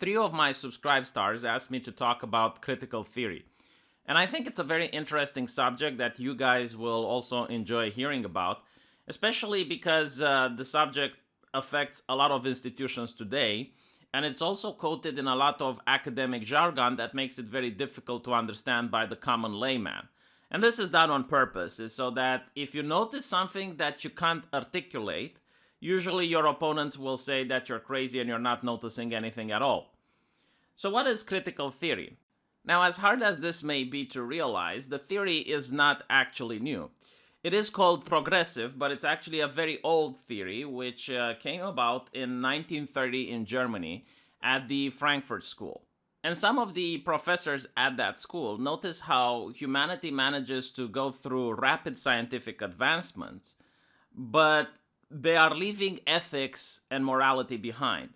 three of my subscribe stars asked me to talk about critical theory. And I think it's a very interesting subject that you guys will also enjoy hearing about, especially because the subject affects a lot of institutions today. And it's also quoted in a lot of academic jargon that makes it very difficult to understand by the common layman. And this is done on purpose, is so that if you notice something that you can't articulate, usually your opponents will say that you're crazy and you're not noticing anything at all. So what is critical theory? Now, as hard as this may be to realize, the theory is not actually new. It is called progressive, but it's actually a very old theory which came about in 1930 in Germany at the Frankfurt School. And some of the professors at that school notice how humanity manages to go through rapid scientific advancements, but they are leaving ethics and morality behind.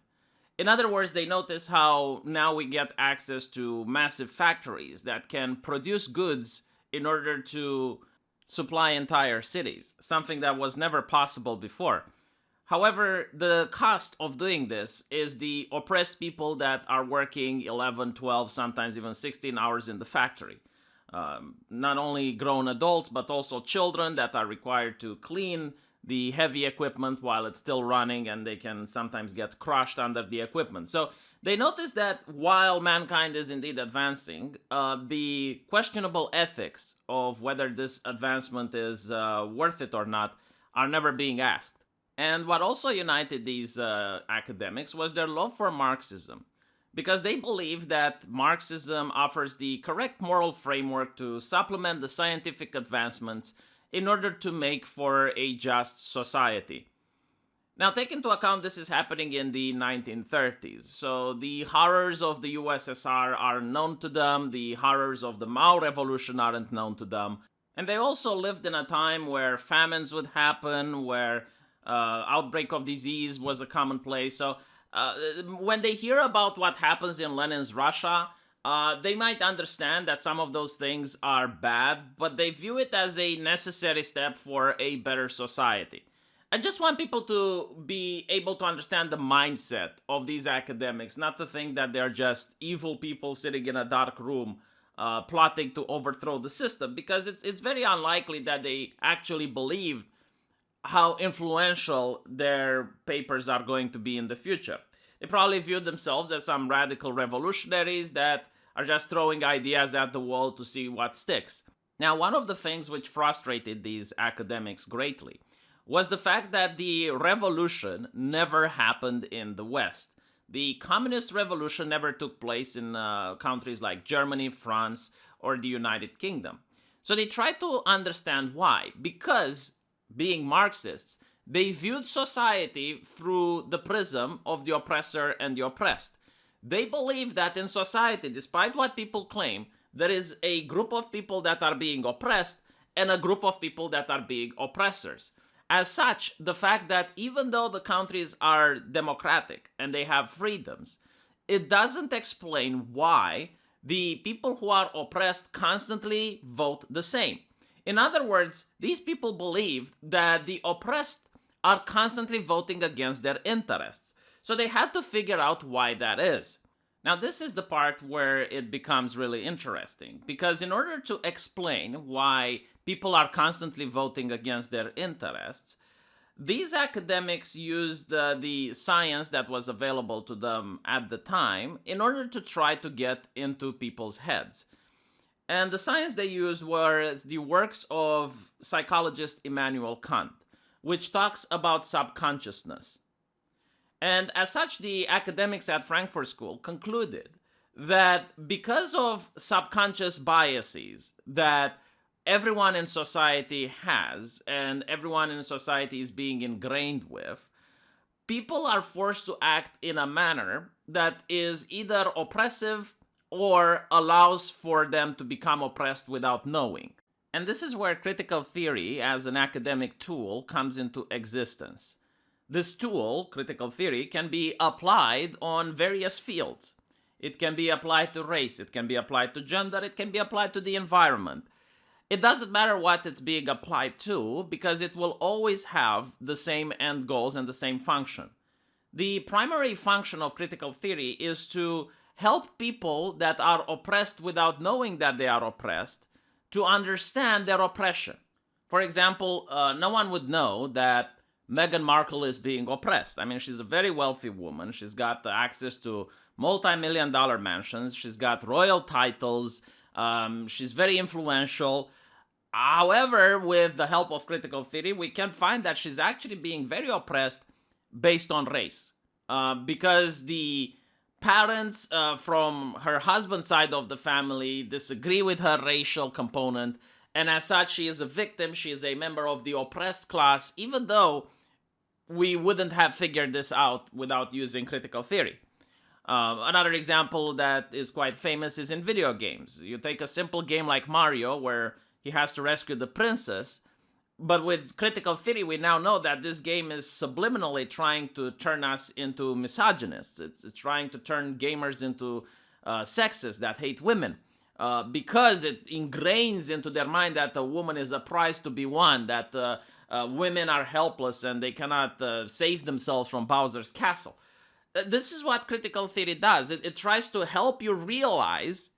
In other words, they notice how now we get access to massive factories that can produce goods in order to supply entire cities, something that was never possible before. However, the cost of doing this is the oppressed people that are working 11, 12, sometimes even 16 hours in the factory. Not only grown adults, but also children that are required to clean the heavy equipment while it's still running, and they can sometimes get crushed under the equipment. So they notice that while mankind is indeed advancing, the questionable ethics of whether this advancement is worth it or not are never being asked. And what also united these academics was their love for Marxism, because they believe that Marxism offers the correct moral framework to supplement the scientific advancements in order to make for a just society. Now, take into account this is happening in the 1930s, so the horrors of the USSR are known to them, the horrors of the Mao Revolution aren't known to them, and they also lived in a time where famines would happen, where outbreak of disease was a commonplace. So when they hear about what happens in Lenin's Russia, they might understand that some of those things are bad, but they view it as a necessary step for a better society. I just want people to be able to understand the mindset of these academics, not to think that they're just evil people sitting in a dark room plotting to overthrow the system, because it's very unlikely that they actually believe how influential their papers are going to be in the future. They probably view themselves as some radical revolutionaries that are just throwing ideas at the wall to see what sticks. Now, one of the things which frustrated these academics greatly was the fact that the revolution never happened in the West. The communist revolution never took place in countries like Germany, France, or the United Kingdom. So they tried to understand why. Because, being Marxists, they viewed society through the prism of the oppressor and the oppressed. They believe that in society, despite what people claim, there is a group of people that are being oppressed and a group of people that are being oppressors. As such, the fact that even though the countries are democratic and they have freedoms, it doesn't explain why the people who are oppressed constantly vote the same. In other words, these people believe that the oppressed are constantly voting against their interests. So they had to figure out why that is. Now, this is the part where it becomes really interesting, because in order to explain why people are constantly voting against their interests, these academics used the science that was available to them at the time in order to try to get into people's heads. And the science they used was the works of psychologist Immanuel Kant, which talks about subconsciousness. And as such, the academics at Frankfurt School concluded that because of subconscious biases that everyone in society has, and everyone in society is being ingrained with, people are forced to act in a manner that is either oppressive or allows for them to become oppressed without knowing. And this is where critical theory as an academic tool comes into existence. This tool, critical theory, can be applied on various fields. It can be applied to race, it can be applied to gender, it can be applied to the environment. It doesn't matter what it's being applied to, because it will always have the same end goals and the same function. The primary function of critical theory is to help people that are oppressed without knowing that they are oppressed to understand their oppression. For example, no one would know that Meghan Markle is being oppressed. I mean, she's a very wealthy woman. She's got access to multi-million-dollar mansions. She's got royal titles. She's very influential. However, with the help of critical theory, we can find that she's actually being very oppressed based on race. Because the parents from her husband's side of the family disagree with her racial component, and as such, she is a victim. She is a member of the oppressed class, even though we wouldn't have figured this out without using critical theory. Another example that is quite famous is in video games. You take a simple game like Mario, where he has to rescue the princess, but with critical theory, we now know that this game is subliminally trying to turn us into misogynists. It's trying to turn gamers into sexists that hate women. Because it ingrains into their mind that a woman is a prize to be won, that women are helpless and they cannot save themselves from Bowser's castle. This is what critical theory does. It tries to help you realize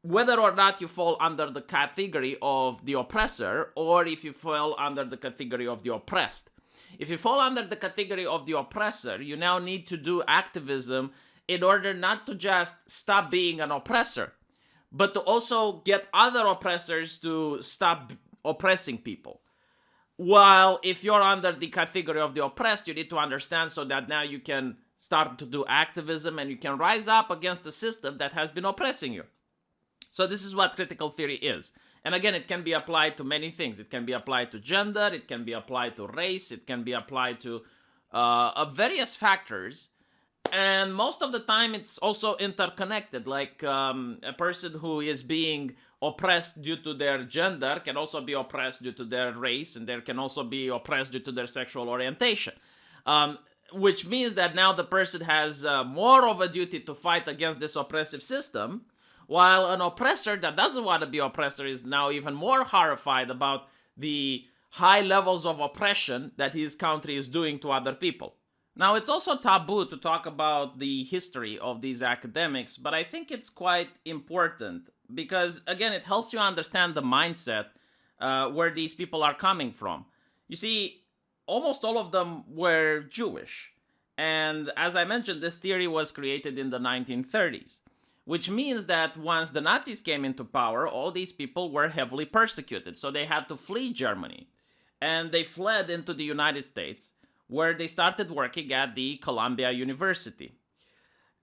whether or not you fall under the category of the oppressor or if you fall under the category of the oppressed. If you fall under the category of the oppressor, you now need to do activism in order not to just stop being an oppressor, but to also get other oppressors to stop oppressing people. While if you're under the category of the oppressed, you need to understand so that now you can start to do activism and you can rise up against the system that has been oppressing you. So this is what critical theory is. And again, it can be applied to many things. It can be applied to gender, it can be applied to race, it can be applied to various factors. And most of the time, it's also interconnected. Like a person who is being oppressed due to their gender can also be oppressed due to their race, and there can also be oppressed due to their sexual orientation. Which means that now the person has more of a duty to fight against this oppressive system, while an oppressor that doesn't want to be oppressor is now even more horrified about the high levels of oppression that his country is doing to other people. Now, it's also taboo to talk about the history of these academics, but I think it's quite important because, again, it helps you understand the mindset where these people are coming from. You see, almost all of them were Jewish. And as I mentioned, this theory was created in the 1930s, which means that once the Nazis came into power, all these people were heavily persecuted. So they had to flee Germany. And they fled into the United States, where they started working at the Columbia University.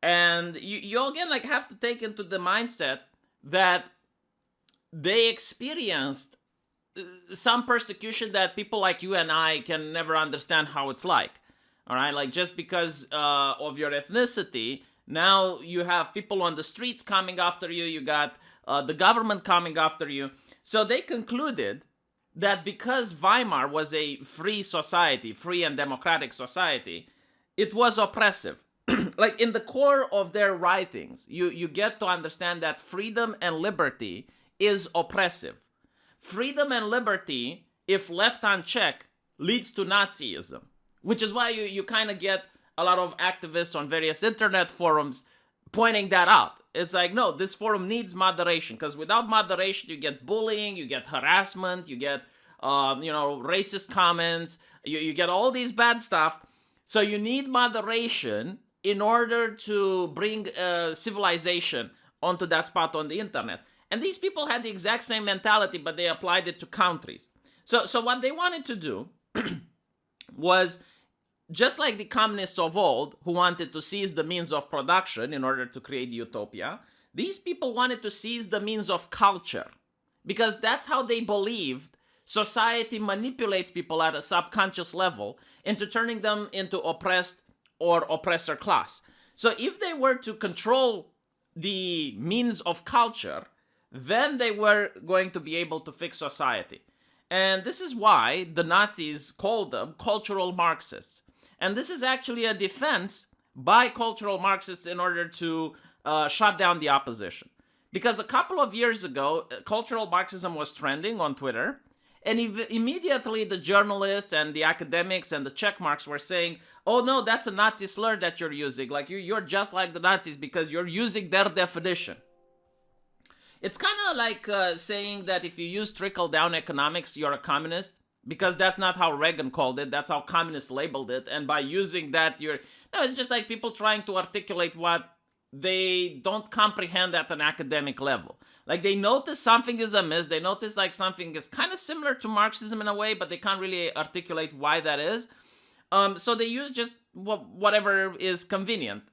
And you again have to take into the mindset that they experienced some persecution that people like you and I can never understand how it's like. All right, like just because of your ethnicity, now you have people on the streets coming after you, you got the government coming after you. So they concluded that because Weimar was a free society, free and democratic society, it was oppressive. Like in the core of their writings, you get to understand that freedom and liberty is oppressive. Freedom and liberty, if left unchecked, leads to Nazism, which is why you kind of get a lot of activists on various internet forums pointing that out. It's like, no, this forum needs moderation, because without moderation, you get bullying, you get harassment, you get, racist comments, you get all these bad stuff. So you need moderation in order to bring civilization onto that spot on the internet. And these people had the exact same mentality, but they applied it to countries. So what they wanted to do was, just like the communists of old, who wanted to seize the means of production in order to create utopia, these people wanted to seize the means of culture, because that's how they believed society manipulates people at a subconscious level into turning them into oppressed or oppressor class. So if they were to control the means of culture, then they were going to be able to fix society. And this is why the Nazis called them cultural Marxists. And this is actually a defense by cultural Marxists in order to shut down the opposition. Because a couple of years ago, cultural Marxism was trending on Twitter, And immediately the journalists and the academics and the check marks were saying, oh no, that's a Nazi slur that you're using. Like you're just like the Nazis because you're using their definition. It's kind of like saying that if you use trickle-down economics, you're a communist, because that's not how Reagan called it. That's how communists labeled it. And by using that, you're... No, it's just like people trying to articulate what they don't comprehend at an academic level. Like they notice something is amiss. They notice like something is kind of similar to Marxism in a way, but they can't really articulate why that is. So they use just whatever is convenient.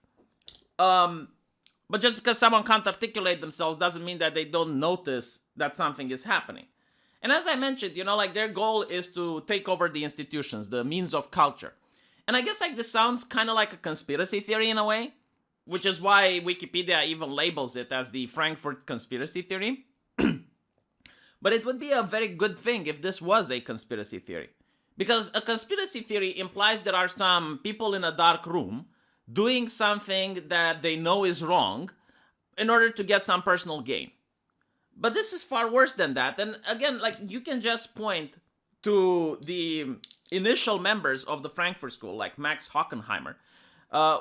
But just because someone can't articulate themselves doesn't mean that they don't notice that something is happening. And as I mentioned, like their goal is to take over the institutions, the means of culture. And I guess like this sounds kind of like a conspiracy theory in a way, which is why Wikipedia even labels it as the Frankfurt conspiracy theory. But it would be a very good thing if this was a conspiracy theory. Because a conspiracy theory implies there are some people in a dark room doing something that they know is wrong in order to get some personal gain. But this is far worse than that. And again, like you can just point to the initial members of the Frankfurt School, like Max Hockenheimer,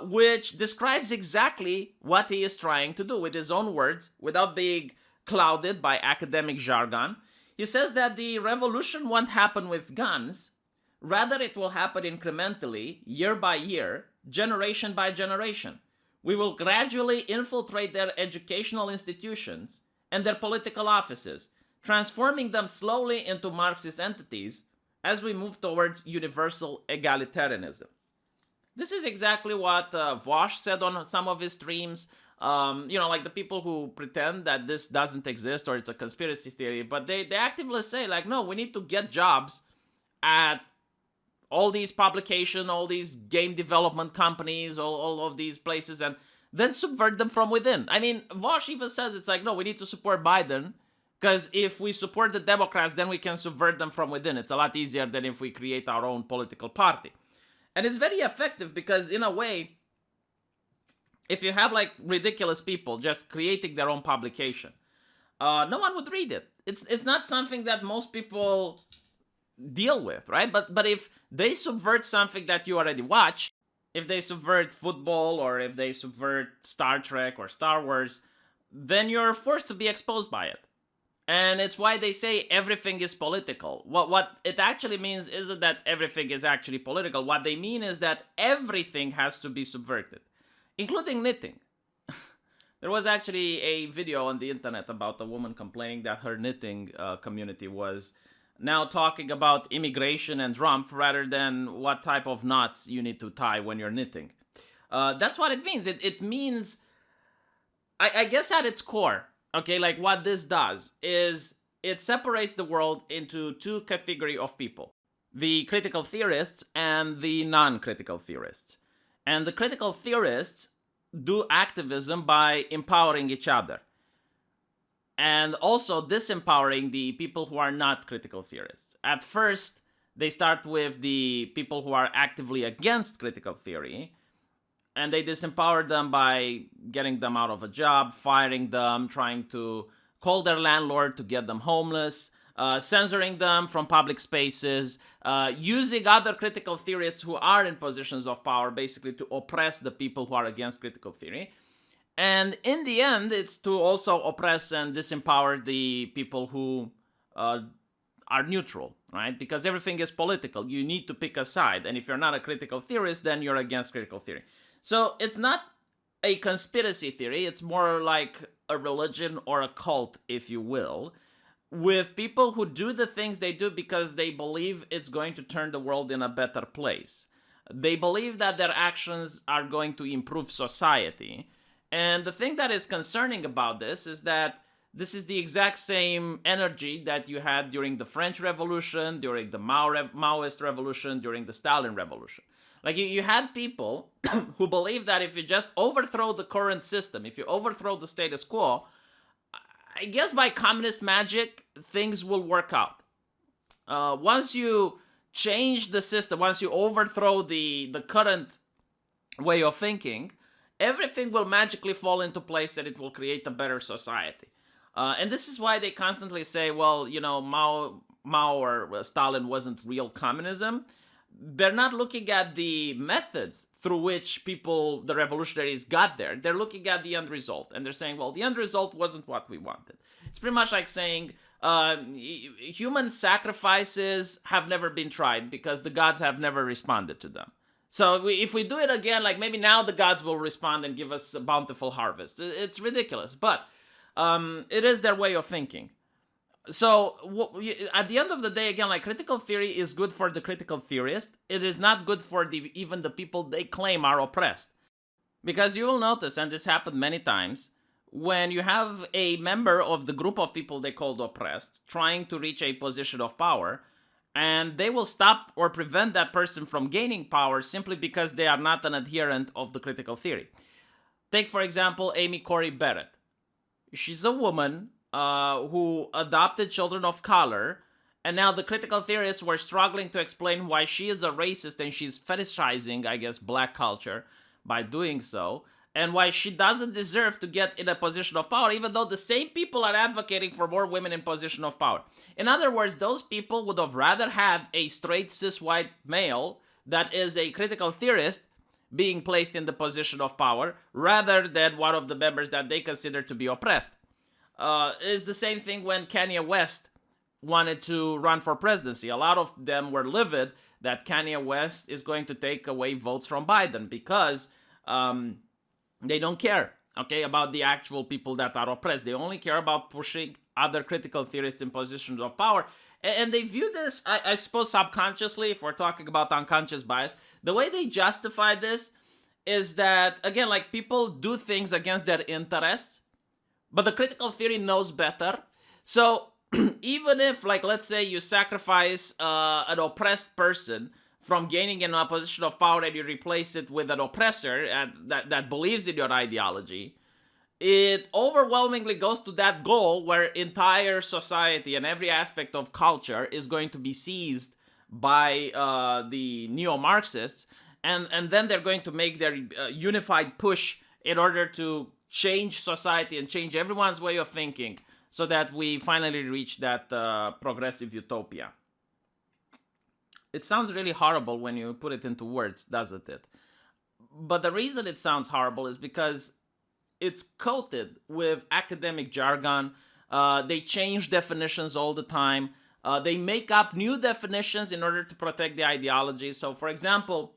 which describes exactly what he is trying to do with his own words, without being clouded by academic jargon. He says that the revolution won't happen with guns. Rather, it will happen incrementally, year by year, generation by generation. We will gradually infiltrate their educational institutions and their political offices, transforming them slowly into Marxist entities as we move towards universal egalitarianism. This is exactly what Vosh said on some of his streams. Like the people who pretend that this doesn't exist or it's a conspiracy theory, but they actively say, like, no, we need to get jobs at all these publications, all these game development companies, all of these places, and then subvert them from within. I mean, Vosh even says it's like, no, we need to support Biden, because if we support the Democrats, then we can subvert them from within. It's a lot easier than if we create our own political party. And it's very effective because, in a way, if you have like ridiculous people just creating their own publication, no one would read it. It's not something that most people deal with, right? But if they subvert something that you already watch, if they subvert football or if they subvert Star Trek or Star Wars, then you're forced to be exposed by it. And it's why they say everything is political. What it actually means isn't that everything is actually political. What they mean is that everything has to be subverted, including knitting. There was actually a video on the internet about a woman complaining that her knitting community was now talking about immigration and Trump rather than what type of knots you need to tie when you're knitting. That's what it means. It means, I guess at its core, okay, like what this does is it separates the world into two categories of people. The critical theorists and the non-critical theorists. And the critical theorists do activism by empowering each other. And also disempowering the people who are not critical theorists. At first, they start with the people who are actively against critical theory, and they disempower them by getting them out of a job, firing them, trying to call their landlord to get them homeless, censoring them from public spaces, using other critical theorists who are in positions of power basically to oppress the people who are against critical theory. And in the end, it's to also oppress and disempower the people who are neutral, right? Because everything is political. You need to pick a side. And if you're not a critical theorist, then you're against critical theory. So it's not a conspiracy theory. It's more like a religion or a cult, if you will, with people who do the things they do because they believe it's going to turn the world in a better place. They believe that their actions are going to improve society. And the thing that is concerning about this is that this is the exact same energy that you had during the French Revolution, during the Maoist Revolution, during the Stalin Revolution. Like you had people who believe that if you just overthrow the current system, if you overthrow the status quo, I guess by communist magic, things will work out. Once you change the system, once you overthrow the current way of thinking, everything will magically fall into place and it will create a better society. And this is why they constantly say, well, Mao or Stalin wasn't real communism, they're not looking at the methods through which people, the revolutionaries, got there. They're looking at the end result, and they're saying, well, the end result wasn't what we wanted. It's pretty much like saying human sacrifices have never been tried because the gods have never responded to them. So if we do it again, like maybe now the gods will respond and give us a bountiful harvest. It's ridiculous, but it is their way of thinking. So at the end of the day, again, like critical theory is good for the critical theorist. It is not good for even the people they claim are oppressed. Because you will notice, and this happened many times, when you have a member of the group of people they called oppressed trying to reach a position of power, and they will stop or prevent that person from gaining power simply because they are not an adherent of the critical theory. Take, for example, Amy Corey Barrett. She's a woman who adopted children of color, and now the critical theorists were struggling to explain why she is a racist and she's fetishizing, I guess, black culture by doing so, and why she doesn't deserve to get in a position of power, even though the same people are advocating for more women in position of power. In other words, those people would have rather had a straight cis white male that is a critical theorist being placed in the position of power rather than one of the members that they consider to be oppressed. It's the same thing when Kanye West wanted to run for presidency. A lot of them were livid that Kanye West is going to take away votes from Biden because they don't care, okay, about the actual people that are oppressed. They only care about pushing other critical theorists in positions of power. And they view this, I suppose, subconsciously, if we're talking about unconscious bias. The way they justify this is that, again, like people do things against their interests, but the critical theory knows better. So even if, like, let's say you sacrifice an oppressed person from gaining in a position of power and you replace it with an oppressor that believes in your ideology, it overwhelmingly goes to that goal where entire society and every aspect of culture is going to be seized by the neo-Marxists, and then they're going to make their unified push in order to change society and change everyone's way of thinking so that we finally reach that progressive utopia. It sounds really horrible when you put it into words, doesn't it? But the reason it sounds horrible is because it's coated with academic jargon. They change definitions all the time. They make up new definitions in order to protect the ideology. So, for example,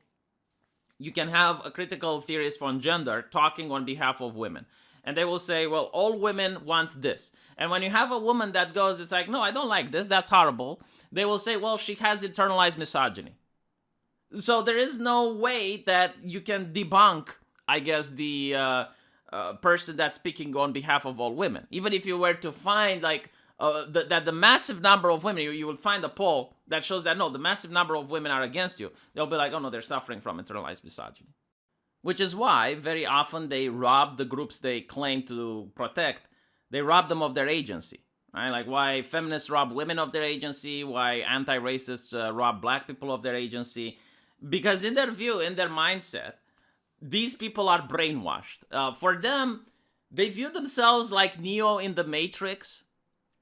you can have a critical theorist on gender talking on behalf of women. And they will say, well, all women want this. And when you have a woman that goes, it's like, no, I don't like this, that's horrible. They will say, well, she has internalized misogyny. So there is no way that you can debunk, I guess, the person that's speaking on behalf of all women. Even if you were to find, like, that the massive number of women, you will find a poll that shows that, no, the massive number of women are against you. They'll be like, oh, no, they're suffering from internalized misogyny. Which is why, very often, they rob the groups they claim to protect. They rob them of their agency. Right? Like why feminists rob women of their agency, why anti-racists rob black people of their agency. Because in their view, in their mindset, these people are brainwashed. For them, they view themselves like Neo in the Matrix,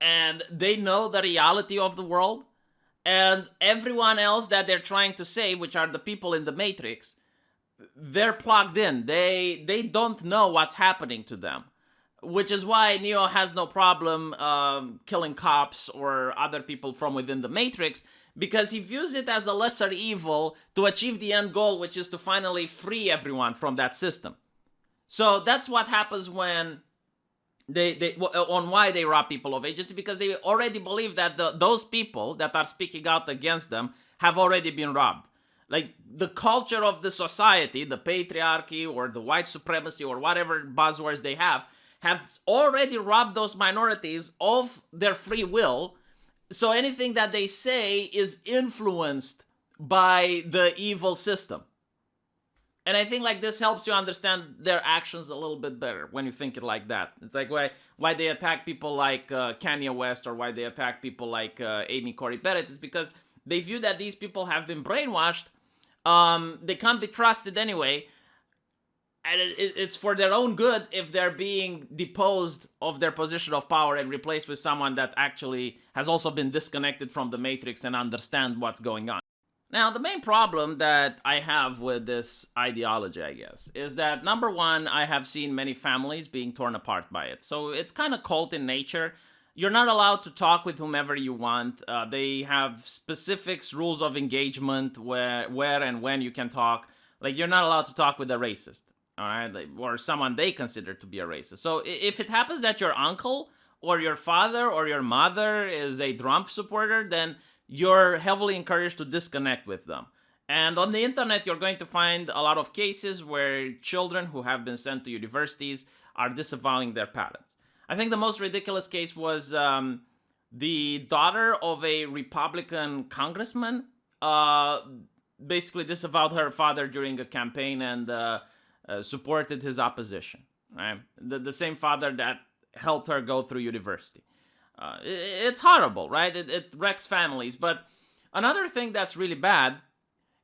and they know the reality of the world. And everyone else that they're trying to save, which are the people in the Matrix, they're plugged in. They don't know what's happening to them. Which is why Neo has no problem killing cops or other people from within the Matrix, because he views it as a lesser evil to achieve the end goal, which is to finally free everyone from that system. So that's what happens when on why they rob people of agency, because they already believe that those people that are speaking out against them have already been robbed. Like the culture of the society, the patriarchy or the white supremacy or whatever buzzwords they have already robbed those minorities of their free will. So anything that they say is influenced by the evil system. And I think like this helps you understand their actions a little bit better when you think it like that. It's like why they attack people like Kanye West or why they attack people like Amy Corey Barrett. It's because they view that these people have been brainwashed. They can't be trusted anyway. and it's for their own good if they're being deposed of their position of power and replaced with someone that actually has also been disconnected from the matrix and understand what's going on. Now, the main problem that I have with this ideology, I guess, is that number one, I have seen many families being torn apart by it. So it's kind of cult in nature. You're not allowed to talk with whomever you want. They have specific rules of engagement where and when you can talk. Like, you're not allowed to talk with a racist, all right, like, or someone they consider to be a racist. So if it happens that your uncle or your father or your mother is a Trump supporter, then you're heavily encouraged to disconnect with them. And on the internet, you're going to find a lot of cases where children who have been sent to universities are disavowing their parents. I think the most ridiculous case was the daughter of a Republican congressman basically disavowed her father during a campaign and supported his opposition. Right? The same father that helped her go through university. It's horrible, right? It wrecks families. But another thing that's really bad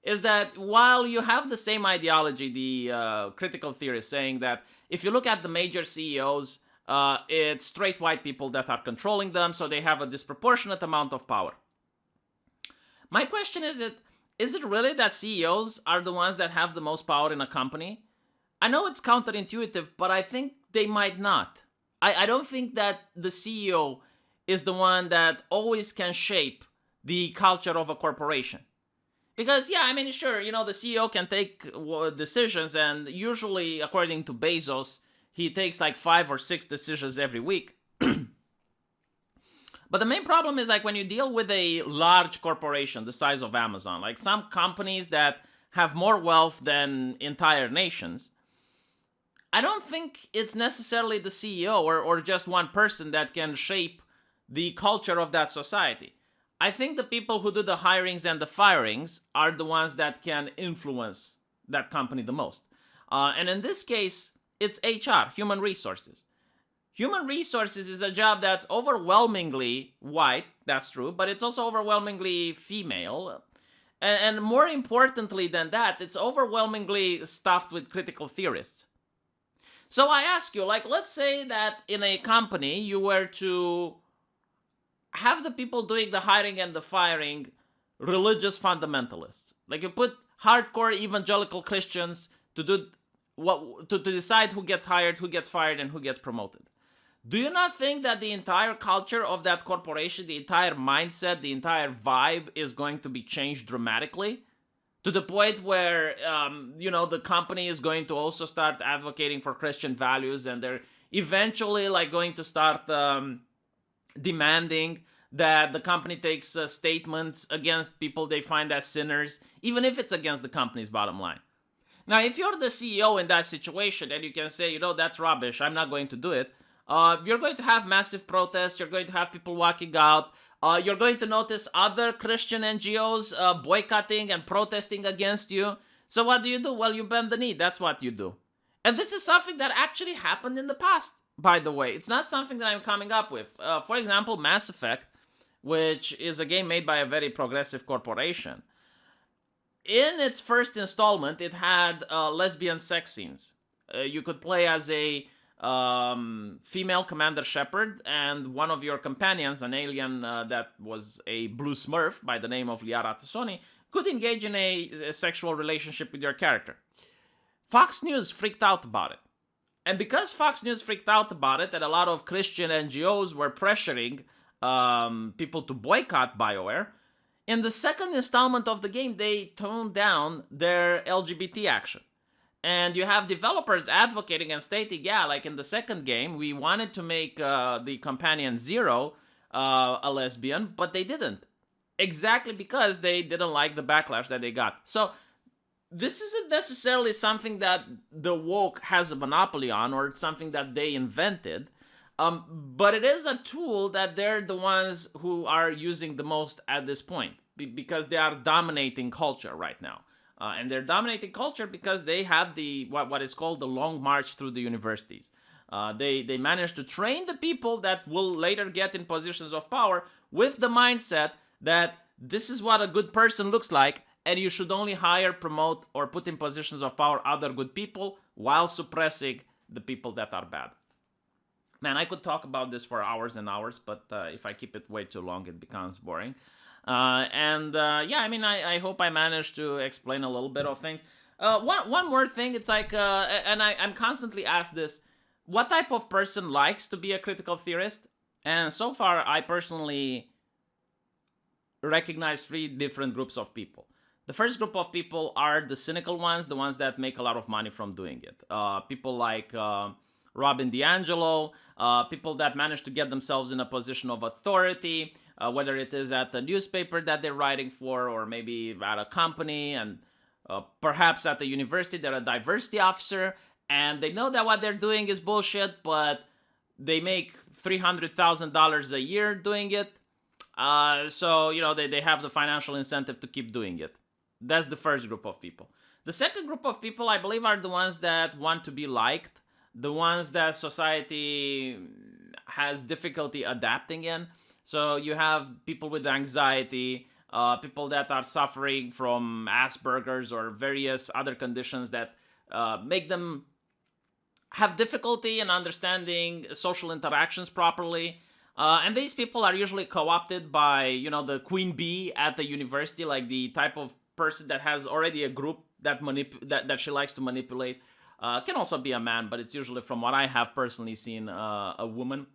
is that while you have the same ideology, the critical theorists saying that if you look at the major CEOs, it's straight white people that are controlling them, so they have a disproportionate amount of power. My question is it really that CEOs are the ones that have the most power in a company? I know it's counterintuitive, but I think they might not. I don't think that the CEO is the one that always can shape the culture of a corporation. Because, yeah, I mean, sure, the CEO can take decisions, and usually, according to Bezos, he takes like 5 or 6 decisions every week. But the main problem is like when you deal with a large corporation the size of Amazon, like some companies that have more wealth than entire nations, I don't think it's necessarily the CEO or just one person that can shape the culture of that society. I think the people who do the hirings and the firings are the ones that can influence that company the most. And in this case, it's HR, human resources. Human resources is a job that's overwhelmingly white, that's true, but it's also overwhelmingly female. And more importantly than that, it's overwhelmingly stuffed with critical theorists. So I ask you, like, let's say that in a company you were to have the people doing the hiring and the firing religious fundamentalists. Like, you put hardcore evangelical Christians to do to decide who gets hired, who gets fired, and who gets promoted. Do you not think that the entire culture of that corporation, the entire mindset, the entire vibe is going to be changed dramatically? To the point where, the company is going to also start advocating for Christian values, and they're eventually like going to start demanding that the company takes statements against people they find as sinners, even if it's against the company's bottom line. Now, if you're the CEO in that situation and you can say, that's rubbish, I'm not going to do it, you're going to have massive protests, you're going to have people walking out, you're going to notice other Christian NGOs boycotting and protesting against you. So what do? Well, you bend the knee, that's what you do. And this is something that actually happened in the past, by the way. It's not something that I'm coming up with. For example, Mass Effect, which is a game made by a very progressive corporation. In its first installment, it had lesbian sex scenes. You could play as a female Commander Shepard, and one of your companions, an alien that was a blue smurf by the name of Liara Tassoni, could engage in a sexual relationship with your character. Fox News freaked out about it. And because Fox News freaked out about it, and a lot of Christian NGOs were pressuring people to boycott BioWare, in the second installment of the game, they toned down their LGBT action. And you have developers advocating and stating, yeah, like in the second game, we wanted to make the companion Zero a lesbian, but they didn't. Exactly because they didn't like the backlash that they got. So this isn't necessarily something that the woke has a monopoly on, or it's something that they invented. But it is a tool that they're the ones who are using the most at this point, because they are dominating culture right now. And they're dominating culture because they had what is called the long march through the universities. They managed to train the people that will later get in positions of power with the mindset that this is what a good person looks like, and you should only hire, promote, or put in positions of power other good people while suppressing the people that are bad. Man, I could talk about this for hours and hours, but if I keep it way too long, it becomes boring. Yeah, I mean, I hope I managed to explain a little bit of things. One more thing, it's like, and I'm constantly asked this: what type of person likes to be a critical theorist? And so far, I personally recognize three different groups of people. The first group of people are the cynical ones, the ones that make a lot of money from doing it. People like Robin DiAngelo, people that manage to get themselves in a position of authority, whether it is at the newspaper that they're writing for, or maybe at a company, and perhaps at the university, they're a diversity officer, and they know that what they're doing is bullshit, but they make $300,000 a year doing it. So, you know, they have the financial incentive to keep doing it. That's the first group of people. The second group of people, I believe, are the ones that want to be liked, the ones that society has difficulty adapting in. So you have people with anxiety, people that are suffering from Asperger's or various other conditions that make them have difficulty in understanding social interactions properly. And these people are usually co-opted by, you know, the queen bee at the university, like the type of person that has already a group that that she likes to manipulate. Can also be a man, but it's usually, from what I have personally seen, a woman.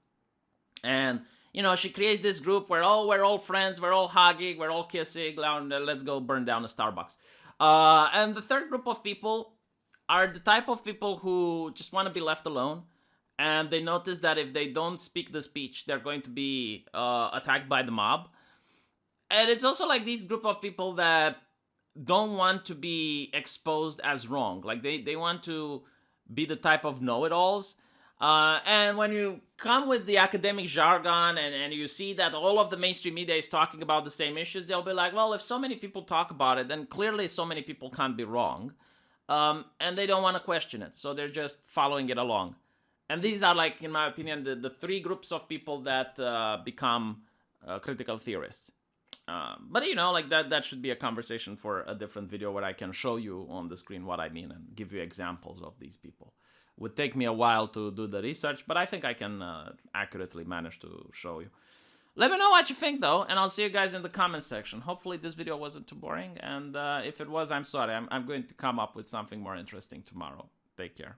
And, you know, she creates this group where, oh, we're all friends, we're all hugging, we're all kissing, let's go burn down a Starbucks. And the third group of people are the type of people who just want to be left alone. And they notice that if they don't speak the speech, they're going to be attacked by the mob. And it's also like these group of people that don't want to be exposed as wrong. Like they want to be the type of know-it-alls. And when you come with the academic jargon and you see that all of the mainstream media is talking about the same issues, they'll be like, well, if so many people talk about it, then clearly so many people can't be wrong. And they don't want to question it. So they're just following it along. And these are, like, in my opinion, the three groups of people that become critical theorists. But, you know, like that should be a conversation for a different video where I can show you on the screen what I mean and give you examples of these people. Would take me a while to do the research, but I think I can accurately manage to show you. Let me know what you think, though, and I'll see you guys in the comment section. Hopefully this video wasn't too boring, and if it was, I'm sorry. I'm going to come up with something more interesting tomorrow. Take care.